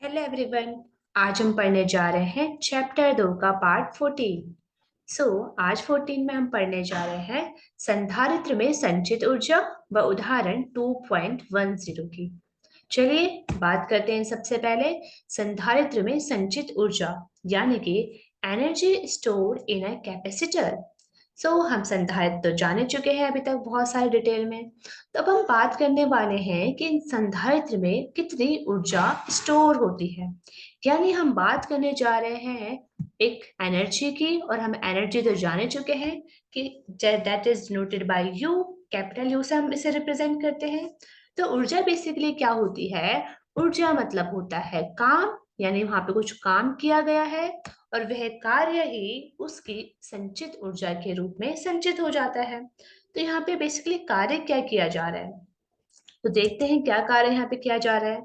Hello everyone. आज हम पढ़ने जा रहे हैं चैप्टर 2 का पार्ट 14। आज 14 में हम पढ़ने जा रहे हैं संधारित्र में संचित ऊर्जा व उदाहरण 2.10 की। चलिए बात करते हैं। सबसे पहले संधारित्र में संचित ऊर्जा यानी कि energy stored in a capacitor. हम संधारित्र तो जाने चुके हैं अभी तक बहुत सारे डिटेल में। तो अब हम बात करने वाले हैं कि इन संधारित्र में कितनी ऊर्जा स्टोर होती है। यानी हम बात करने जा रहे हैं एक एनर्जी की, और हम एनर्जी तो जाने चुके हैं कि that is noted bye you, capital you से हम इसे रिप्रेजेंट करते हैं। तो ऊर्जा बेसिकली क्या होती है? ऊर्जा मतलब होता है काम, यानी वहां पे कुछ काम किया गया है और वह कार्य ही उसकी संचित ऊर्जा के रूप में संचित हो जाता है। तो यहाँ पे बेसिकली कार्य क्या किया जा रहा है, तो देखते हैं क्या कार्य यहाँ पे किया जा रहा है।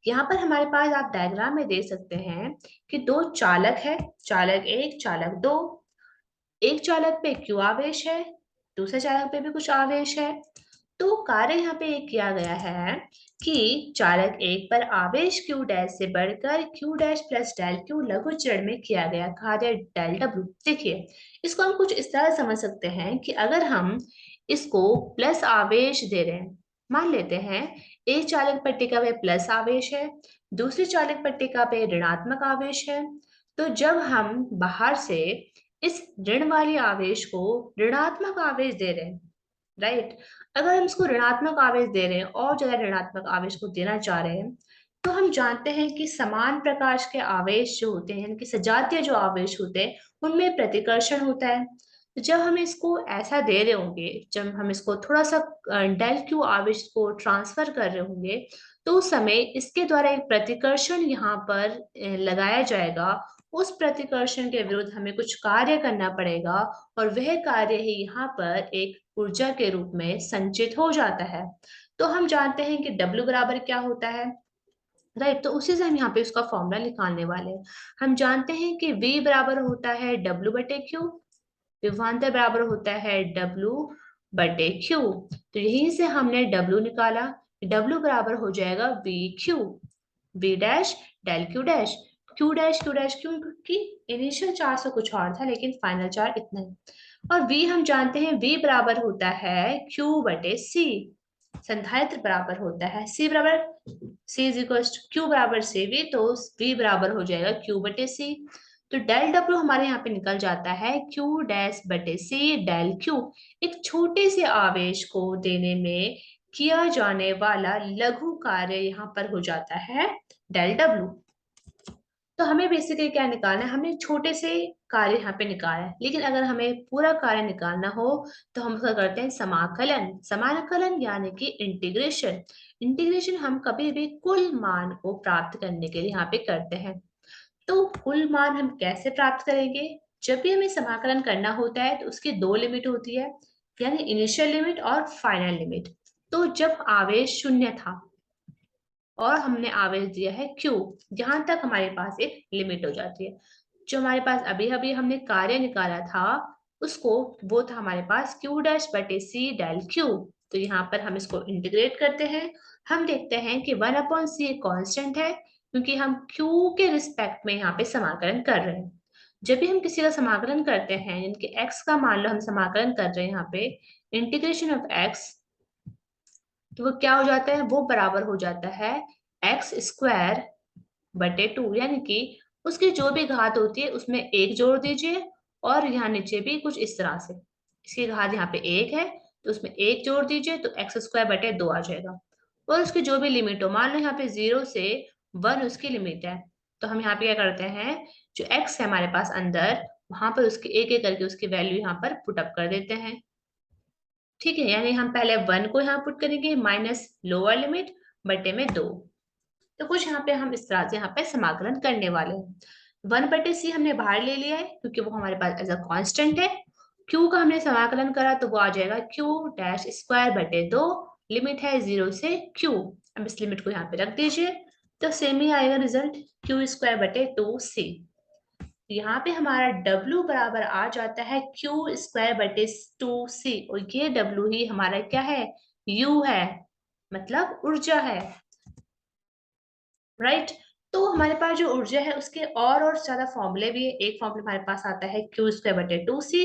यहाँ पर हमारे पास आप डायग्राम में देख सकते हैं कि दो चालक है, चालक एक चालक दो। एक चालक पे क्यू आवेश है, दूसरे चालक पे भी कुछ आवेश है। तो कार्य यहाँ पे किया गया है कि चालक एक पर आवेश क्यू डैश से बढ़कर Q dash plus del Q लघु चरण में किया गया कार्य डेल डब्ल्यू। देखिए, इसको हम कुछ इस तरह समझ सकते हैं कि अगर हम इसको प्लस आवेश दे रहे हैं, मान लेते हैं एक चालक पट्टिका पे प्लस आवेश है, दूसरी चालक पट्टिका पे ऋणात्मक आवेश है। तो जब हम बाहर से इस ऋण वाली आवेश को ऋणात्मक आवेश दे रहे हैं, राइट, अगर हम इसको ऋणात्मक आवेश दे रहे हैं और ज्यादा ऋणात्मक आवेश को देना चाह रहे हैं, तो हम जानते हैं कि समान प्रकाश के आवेश जो होते हैं, यानी कि सजातीय जो आवेश होते हैं, उनमें प्रतिकर्षण होता है। तो जब हम इसको ऐसा दे रहे होंगे, जब हम इसको थोड़ा सा डेल क्यू आवेश को ट्रांसफर कर रहे होंगे, तो उस समय इसके द्वारा एक प्रतिकर्षण यहाँ पर लगाया जाएगा। उस प्रतिकर्षण के विरुद्ध हमें कुछ कार्य करना पड़ेगा, और वह कार्य ही यहाँ पर एक ऊर्जा के रूप में संचित हो जाता है। तो हम जानते हैं कि W बराबर क्या होता है, राइट। तो उसी से हम यहाँ पे उसका फॉर्मूला निकालने वाले हैं। हम जानते हैं कि V बराबर होता है W बटे Q, विभवांतर बराबर होता है W बटे Q। तो यहीं से हमने W निकाला, W बराबर हो जाएगा VQ, V dash del Q dash, Q dash क्यों, क्योंकि इनिशियल चार्ज तो कुछ और था लेकिन फाइनल चार्ज इतना ही। और V हम जानते हैं V बराबर होता है Q बटे C। संधारित्र बराबर होता है C बराबर C इज इक्वल Q बराबर से V, तो V बराबर हो जाएगा Q बटे C। तो डेल डब्ल्यू हमारे यहाँ पे निकल जाता है Q डैश बटे C डेल Q। एक छोटे से आवेश को देने में किया जाने वाला लघु कार्य यहाँ पर हो जाता है डेल डब्ल्यू। तो हमें बेसिकली क्या निकालना है, हमें छोटे से कार्य यहाँ पे निकालना है, लेकिन अगर हमें पूरा कार्य निकालना हो तो हम उसका करते हैं समाकलन। समाकलन यानी कि इंटीग्रेशन। इंटीग्रेशन हम कभी भी कुल मान को प्राप्त करने के लिए यहाँ पे करते हैं। तो कुल मान हम कैसे प्राप्त करेंगे? जब भी हमें समाकलन करना होता है तो उसकी दो लिमिट होती है, यानी इनिशियल लिमिट और फाइनल लिमिट। तो जब आवेश शून्य था और हमने आवेश दिया है Q, जहां तक हमारे पास एक लिमिट हो जाती है। जो हमारे पास अभी अभी हमने कार्य निकाला था उसको, वो था हमारे पास Q डैश बटे C डेल Q। तो यहाँ पर हम इसको इंटीग्रेट करते हैं। हम देखते हैं कि 1/c एक कांस्टेंट है, क्योंकि हम Q के रिस्पेक्ट में यहाँ पे समाकलन कर रहे हैं। जब भी हम किसी का समाकलन करते हैं, यानी कि x का मान लो हम समाकलन कर रहे हैं यहाँ पे, इंटीग्रेशन ऑफ x, तो वो क्या हो जाता है, वो बराबर हो जाता है एक्स स्क्वायर बटे टू, यानी कि उसकी जो भी घात होती है उसमें एक जोड़ दीजिए, और यहाँ नीचे भी कुछ इस तरह से इसकी घात यहाँ पे एक है तो उसमें एक जोड़ दीजिए, तो एक्स स्क्वायर बटे दो आ जाएगा। और उसकी जो भी लिमिट हो, मान लो यहाँ पे 0 से 1 उसकी लिमिट है, तो हम यहाँ पे क्या करते हैं, जो एक्स है हमारे पास अंदर, वहां पर उसकी एक एक करके उसकी वैल्यू यहाँ पर पुटअप कर देते हैं। ठीक है, यानी हम पहले 1 को यहाँ पुट करेंगे माइनस लोअर लिमिट बटे में 2। तो कुछ यहाँ पे हम इस तरह से यहाँ पे समाकलन करने वाले हैं। 1/c हमने बाहर ले लिया है क्योंकि वो हमारे पास एज अ कांस्टेंट है। q का हमने समाकलन करा तो वो आ जाएगा q डैश स्क्वायर बटे 2, लिमिट है 0 से q। अब इस लिमिट को यहाँ पे रख दीजिए, तो सेम ही आएगा रिजल्ट, q स्क्वायर बटे 2c। यहाँ पे हमारा W बराबर आ जाता है Q स्क्वायर बटे 2c, और ये W ही हमारा क्या है, U है, मतलब ऊर्जा है, राइट। तो हमारे पास जो ऊर्जा है उसके और ज्यादा फॉर्मूले भी है। एक फॉर्मूला हमारे पास आता है Q²/2C।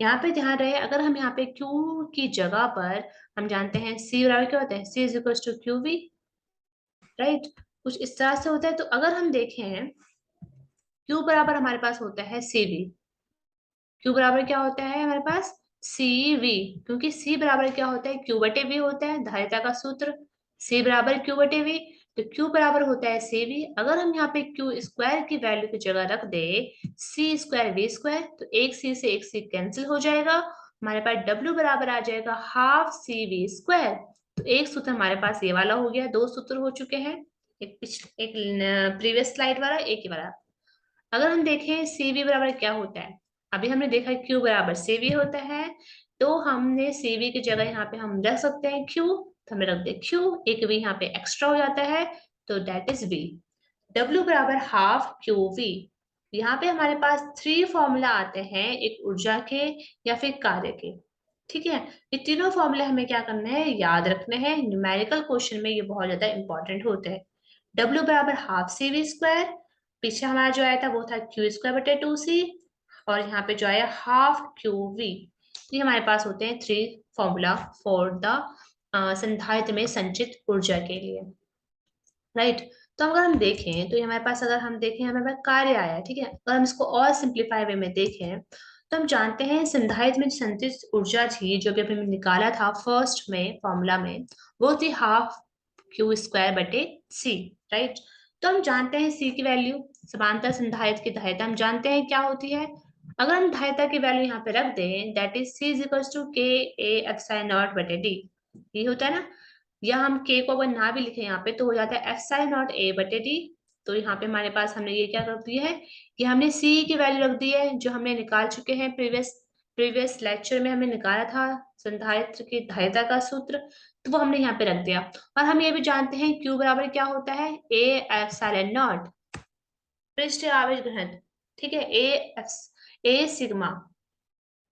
यहाँ पे ध्यान रहे, अगर हम यहाँ पे Q की जगह पर हम जानते हैं C बराबर क्या होता है, C=QV, राइट। कुछ इस तरह से होता है। तो अगर हम देखें Q बराबर हमारे पास होता है CV। Q बराबर क्या होता है हमारे पास, CV। क्योंकि C बराबर क्या होता है, Q/V होता है, धारिता का सूत्र। C बराबर Q/V, तो Q बराबर होता है CV। अगर हम यहाँ पे Q² की वैल्यू की जगह रख दे C²V², तो एक C से एक C कैंसिल हो जाएगा, हमारे पास W बराबर आ जाएगा हाफ CV²। तो एक सूत्र हमारे पास ये वाला हो गया, दो सूत्र हो चुके हैं, एक प्रीवियस स्लाइड वाला, एक ही वाला। अगर हम देखें CV बराबर क्या होता है, अभी हमने देखा Q बराबर CV होता है, तो हमने CV की जगह यहाँ पे हम रख सकते हैं Q, तो हमें रख दे Q, एक भी यहाँ पे एक्स्ट्रा हो जाता है, तो दैट इज V। W बराबर हाफ QV। यहाँ पे हमारे पास 3 फॉर्मूला आते हैं, एक ऊर्जा के या फिर कार्य के। ठीक है, ये तीनों फॉर्मूले हमें क्या करना है, याद रखने हैं। न्यूमेरिकल क्वेश्चन में ये बहुत ज्यादा इंपॉर्टेंट होते हैं। W बराबर हाफ CV², पीछे हमारा जो आया था वो था Q²/2C, और यहाँ पे जो आया हाफ QV। ये हमारे पास होते हैं 3 फॉर्मूला फॉर द संधारित्र में संचित ऊर्जा के लिए, राइट। तो अगर हम देखें तो ये हमारे पास, अगर हम देखें हमारे पास कार्य आया है, ठीक है। अगर हम इसको और सिंप्लीफाई वे में देखें तो हम जानते हैं संधारित्र में संचित ऊर्जा थी, जो भी हमने निकाला था फर्स्ट में फॉर्मूला में, वो थी हाफ Q²/C, राइट। तो हम जानते हैं C की वैल्यू, समांतर संधारित्र की धारिता हम जानते हैं क्या होती है। अगर हम धारिता की वैल्यू यहाँ पे रख दें, दैट इज C=KA/ε0/D, ये होता है ना। या हम के को अगर ना भी लिखें यहाँ पे तो हो जाता है ε0A/D। तो यहाँ पे हमारे पास हमने ये क्या कर दिया है, कि हमने सी की वैल्यू रख दी है, जो हमने निकाल चुके हैं प्रीवियस प्रीवियस लेक्चर में हमने निकाला था संधारित्र की धारिता का सूत्र, तो वो हमने यहाँ पे रख दिया। और हम ये भी जानते हैं क्यू बराबर क्या होता है, A/ε0, पृष्ठीय आवेश घनत्व, ठीक है, A सिग्मा,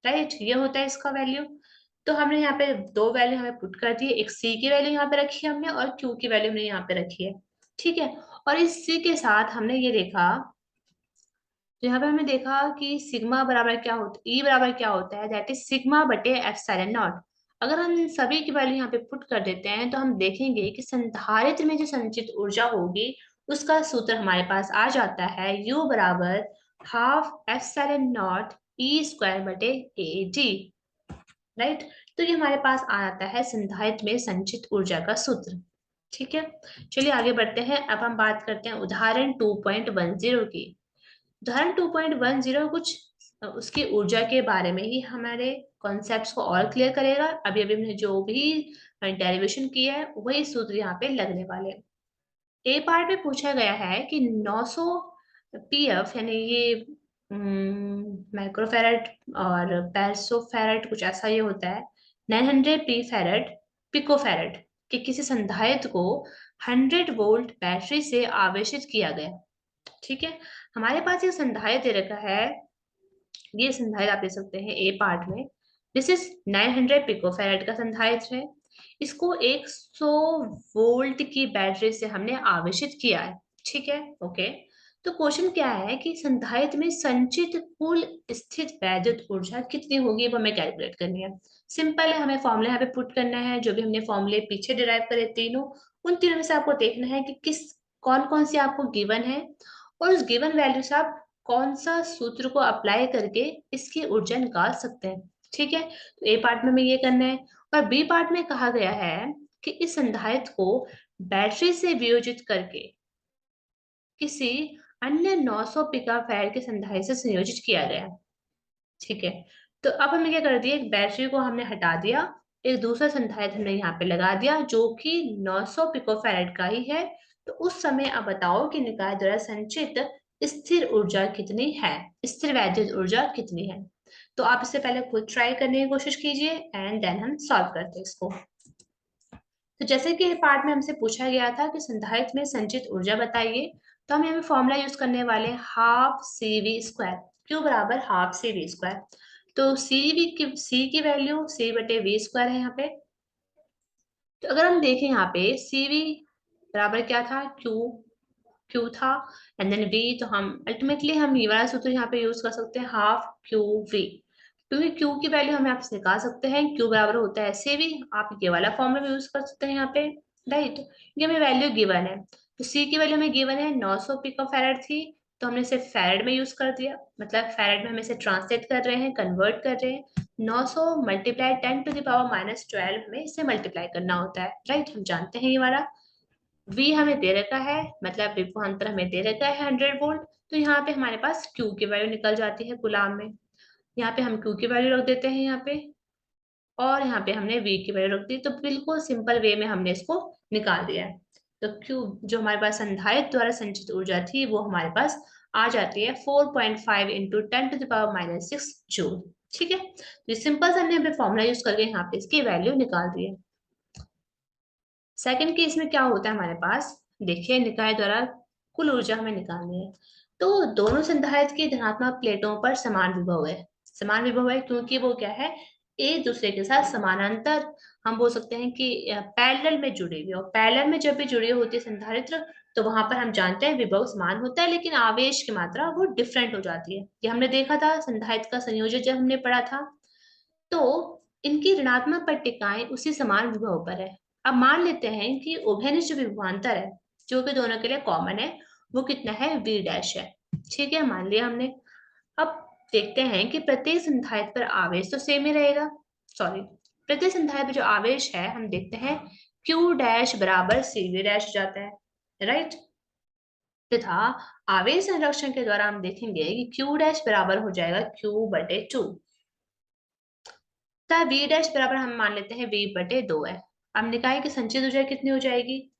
राइट, ये होता है इसका वैल्यू। तो हमने यहाँ पे दो वैल्यू हमें पुट कर दी है, एक सी की वैल्यू यहाँ पे रखी है हमने, और क्यू की वैल्यू हमने यहाँ पे रखी है, ठीक है। और इस सी के साथ हमने ये देखा, तो यहाँ पे हमने देखा कि सिग्मा बराबर क्या होता है, ई बराबर क्या होता है, दैट इज सिग्मा/ε0। अगर हम इन सभी की वैल्यू यहाँ पे पुट कर देते हैं तो हम देखेंगे कि संधारित्र में जो संचित ऊर्जा होगी उसका सूत्र हमारे पास आ जाता है, U बराबर ½ ε0E²/AD, राइट। तो ये हमारे पास आ जाता है संधारित्र में संचित ऊर्जा का सूत्र। ठीक है, चलिए आगे बढ़ते हैं। अब हम बात करते हैं उदाहरण 2.10 की। उदाहरण 2.10 कुछ उसकी ऊर्जा के बारे में ही हमारे कॉन्सेप्ट्स को और क्लियर करेगा। अभी अभी हमने जो भी डेरिवेशन किया है वही सूत्र यहाँ पे लगने वाले हैं। ए पार्ट में पूछा गया है कि 900 पीएफ, यानी ये माइक्रोफेरेड और पेसोफेरेड कुछ ऐसा ये होता है, 900 पी फेरेड पिकोफेरेड के किसी संधारित्र को 100 वोल्ट बैटरी से आवेशित किया गया। ठीक है, हमारे पास एक संधारित्र दे रखा है, ये संधारित्र आप देख सकते हैं ए पार्ट में, दिस इज 900 पिकोफेरेड का संधारित्र है। इसको 100 वोल्ट की बैटरी से हमने आवेशित किया है, ठीक है, ओके। तो क्वेश्चन क्या है कि संधारित्र में संचित कुल स्थित वैद्युत ऊर्जा कितनी होगी, वो हमें कैलकुलेट करनी है। सिंपल है, हमें फॉर्मूला यहाँ पे पुट करना है, जो भी हमने फॉर्मूले पीछे डिराइव करे तीनों, उन तीनों में से आपको देखना है कि किस कौन कौन सी आपको गिवन है, और उस गिवन वैल्यू से आप कौन सा सूत्र को अप्लाई करके इसकी ऊर्जा निकाल सकते हैं। ठीक है, तो ए पार्ट में हमें ये करना है। और बी पार्ट में कहा गया है कि इस संधारित्र को बैटरी से वियोजित करके किसी अन्य 900 पिकाफैराड के संधारित्र से संयोजित किया गया। ठीक है, तो अब हमें क्या कर दिया, एक बैटरी को हमने हटा दिया, एक दूसरा संधारित्र हमने यहाँ पे लगा दिया जो कि 900 पिकोफैराड का ही है। तो उस समय अब बताओ कि निकाय द्वारा संचित स्थिर ऊर्जा कितनी है, स्थिर वैद्युत ऊर्जा कितनी है। तो आप इससे पहले खुद ट्राई करने की कोशिश कीजिए एंड देन हम सॉल्व करते हैं इसको। तो जैसे कि पार्ट में हमसे पूछा गया था कि संधारित्र में संचित ऊर्जा बताइए, तो हम यहाँ पे फॉर्मूला यूज करने वाले हाफ CV², क्यू बराबर हाफ CV²। तो सी की वैल्यू C/V² है यहाँ पे। तो अगर हम देखें यहाँ पे CV बराबर क्या था, Q, क्यू था एंड देन वी, तो हम अल्टीमेटली हम ये वाला सूत्र यहाँ पे यूज कर सकते हैं हाफ क्यू वी, क्योंकि क्यू की वैल्यू हम यहाँ से निकाल सकते हैं, क्यू बराबर होता है ऐसे भी, आप ये वाला फॉर्मूला भी यूज कर सकते हैं यहाँ पे, राइट। ये हमें वैल्यू गिवन है, तो सी की वैल्यू हमें गिवन है 900 पिको फैराड थी, तो हमने इसे फैराड में यूज कर दिया, मतलब फैराड में हम इसे ट्रांसलेट कर रहे हैं, कन्वर्ट कर रहे हैं। 900 मल्टीप्लाई 10⁻⁻12 में इसे मल्टीप्लाई करना होता है, राइट। हम जानते हैं ये वाला V हमें दे रखा है, मतलब विभवांतर हमें दे रखा है 100 वोल्ट, तो यहाँ पे हमारे पास Q की वैल्यू निकल जाती है गुलाम में। यहाँ पे हम Q की वैल्यू रख देते हैं यहाँ पे, और यहाँ पे हमने V की वैल्यू रख दी, तो बिल्कुल सिंपल वे में हमने इसको निकाल दिया है। तो Q जो हमारे पास संधारित्र द्वारा संचित ऊर्जा थी वो हमारे पास आ जाती है 4.5 इंटू 10⁻⁻6 जूल। ठीक है, तो सिंपल से हमने फॉर्मूला यूज करके यहाँ पे इसकी वैल्यू निकाल दी है। सेकंड केस में क्या होता है हमारे पास, देखिए निकाय द्वारा कुल ऊर्जा हमें निकालनी है, तो दोनों संधारित्र की धनात्मक प्लेटों पर समान विभव है, समान विभव है क्योंकि वो क्या है, एक दूसरे के साथ समानांतर, हम बोल सकते हैं कि पैरेलल में जुड़ी हुई, और पैरेलल में जब भी जुड़ी होती है संधारित्र, तो वहां पर हम जानते हैं विभव समान होता है लेकिन आवेश की मात्रा वो डिफरेंट हो जाती है। ये हमने देखा था संधारित्र का संयोजन जब हमने पढ़ा था, तो इनकी ऋणात्मक पट्टिकाएं उसी समान विभव पर है। अब मान लेते हैं कि उभयनिष्ठ विभवांतर है जो कि दोनों के लिए कॉमन है, वो कितना है, v डैश है। ठीक है, मान लिया हमने। अब देखते हैं कि प्रत्येक संधारित्र पर आवेश तो सेम ही रहेगा, सॉरी, प्रत्येक संधारित्र पर जो आवेश है हम देखते हैं q डैश बराबर cv डैश हो जाता है, राइट। तथा आवेश संरक्षण के द्वारा हम देखेंगे कि q डैश बराबर हो जाएगा q/2, तथा v डैश बराबर हम मान लेते हैं v/2 है। अब निकाय की संचित ऊर्जा कितनी हो जाएगी,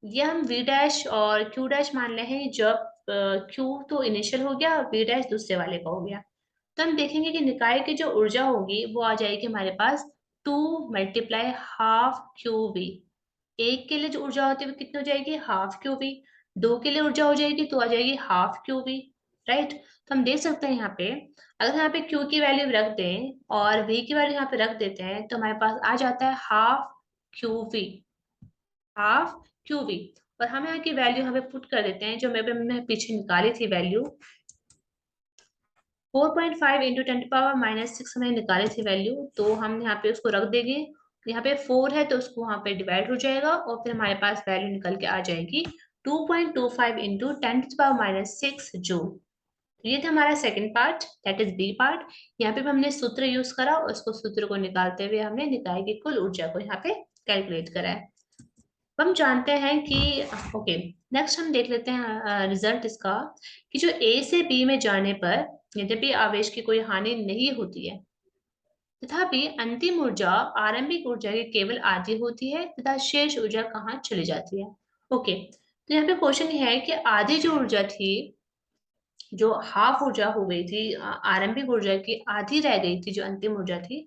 ये हम v डैश और q डैश मान रहे हैं, जब q तो इनिशियल हो गया और v डैश दूसरे वाले का हो गया, तो हम देखेंगे कि निकाय की जो ऊर्जा होगी वो आ जाएगी हमारे पास 2 मल्टीप्लाई हाफ क्यू वी। एक के लिए जो ऊर्जा होती है वो कितनी हो जाएगी, हाफ क्यू वी। दो के लिए ऊर्जा हो जाएगी तो आ जाएगी हाफ क्यू वी, राइट। तो हम देख सकते हैं यहाँ पे, अगर यहाँ पे क्यू की वैल्यू रख दें और वी की वैल्यू यहाँ पे रख देते हैं तो हमारे पास आ जाता है half Q V, half Q V. और हम यहाँ की वैल्यू यहाँ पे पुट कर देते हैं, जो मैं पीछे निकाली थी वैल्यू 4.5 इंटू 10⁻⁻6 हमने निकाली थी वैल्यू, तो हम यहाँ पे उसको रख देंगे, यहाँ पे 4 है तो उसको वहाँ पे डिवाइड हो जाएगा और फिर हमारे पास वैल्यू निकल के आ जाएगी 2.25 इंटू 10⁻⁻6 जूल। तो ये था हमारा second part, that is B part. यहाँ पे भी हमने सूत्र यूज करा और उसको सूत्र को निकालते हुए हमने निकाय की कुल ऊर्जा को यहाँ पे कैलकुलेट करा है। हम जानते हैं कि, ओके, नेक्स्ट हम देख लेते हैं रिजल्ट इसका, कि जो ए से बी में जाने पर यद्यपि आवेश की कोई हानि नहीं होती है, तथापि अंतिम ऊर्जा आरंभिक ऊर्जा की केवल आधी होती है तथा शेष ऊर्जा कहाँ चली जाती है। ओके, तो यहाँ पे क्वेश्चन है कि आधी जो ऊर्जा थी, जो हाफ ऊर्जा हो गई थी, आरंभिक ऊर्जा की आधी रह गई थी जो अंतिम ऊर्जा थी,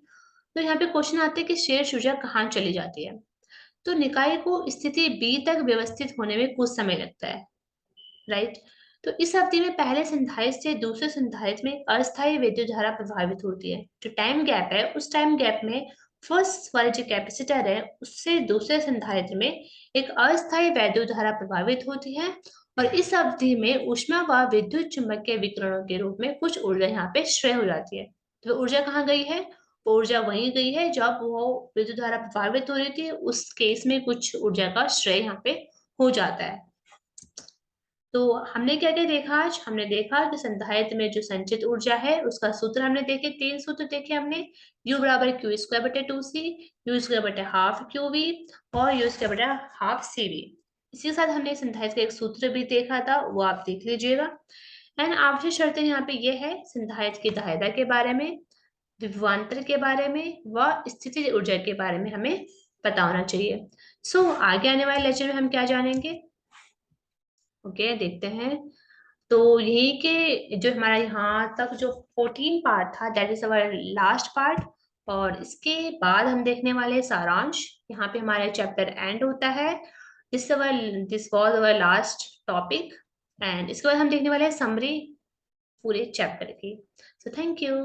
तो यहाँ पे क्वेश्चन आते हैं कि शेष ऊर्जा कहाँ चली जाती है। तो निकाय को स्थिति बी तक व्यवस्थित होने में कुछ समय लगता है, राइट। तो इस अवधि में पहले संधारित्र से दूसरे संधारित्र में अस्थायी विद्युत धारा प्रभावित होती है। जो टाइम गैप है उस टाइम गैप में फर्स्ट वाले जो कैपेसिटर है उससे दूसरे संधारित्र में एक अस्थायी वैद्युत धारा प्रभावित होती है, और इस अवधि में ऊष्मा व विद्युत चुंबकीय विकिरणों के रूप में कुछ ऊर्जा यहाँ पे क्षय हो जाती है। तो ऊर्जा कहाँ गई है, ऊर्जा वहीं गई है जब वो विद्युत धारा प्रभावित हो रही थी, उस केस में कुछ ऊर्जा का क्षय यहाँ पे हो जाता है। तो हमने क्या क्या देखा, आज हमने देखा कि संधारित्र में जो संचित ऊर्जा है उसका सूत्र हमने देखे, तीन सूत्र देखे हमने, U बराबर Q²/2C, U²/12 और U²/12 इसी के साथ हमने संधारित्र का एक सूत्र भी देखा था, वो आप देख लीजिएगा। एंड आवश्यक शर्तें यहाँ पे ये है संधारित्र की दाह्यता के बारे में, विभवांतर के बारे में व स्थितिज ऊर्जा के बारे में हमें पता होना चाहिए। सो आगे आने वाले लेक्चर में हम क्या जानेंगे, ओके देखते हैं। तो यही के जो हमारा यहाँ तक जो 14 पार्ट था, that is our last part, और इसके बाद हम देखने वाले सारांश, यहाँ पे हमारा चैप्टर एंड होता है। This was our last topic, and इसके बाद हम देखने वाले हैं समरी पूरे चैप्टर की। So thank you.